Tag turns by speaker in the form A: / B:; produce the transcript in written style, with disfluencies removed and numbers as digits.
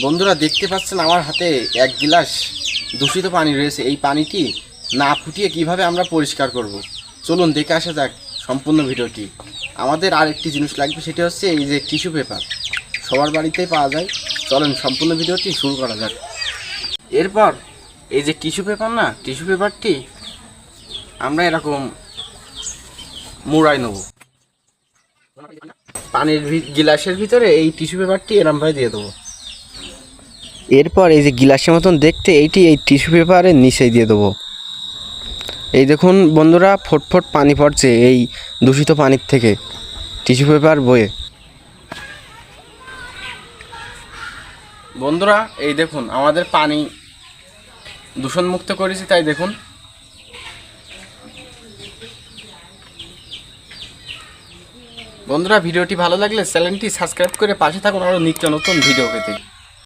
A: বন্ধুরা দেখতে পাচ্ছেন আমার হাতে এক গিলাস দূষিত পানি রয়েছে। এই পানিটি না ফুটিয়ে কিভাবে আমরা পরিষ্কার করব, চলুন দেখে আসা যাক সম্পূর্ণ ভিডিওটি। আমাদের আর একটি জিনিস লাগবে, সেটি হচ্ছে এই যে টিস্যু পেপার। সবার বাড়িতেই পাওয়া যায়। চলেন সম্পূর্ণ ভিডিওটি শুরু করা যাক। এরপর এই যে টিস্যু পেপার না, টিস্যু পেপারটি আমরা এরকম মুড়াই নেব। পানির গিলাসের ভিতরে এই টিস্যু পেপারটি এরমভাবে দিয়ে দেবো। এরপর এই যে গিলাসের মতন দেখতে এইটি এই টিস্যু পেপারের নিচেই দিয়ে দেবো। এই দেখুন বন্ধুরা, ফোটফোট পানি পড়ছে এই দূষিত পানির থেকে টিস্যু পেপার বয়ে। বন্ধুরা এই দেখুন আমাদের পানি দূষণমুক্ত করেছি, তাই দেখুন। বন্ধুরা ভিডিওটি ভালো লাগলে চ্যানেলটি সাবস্ক্রাইব করে পাশে থাকুন আরও নিত্য নতুন ভিডিও পেতে।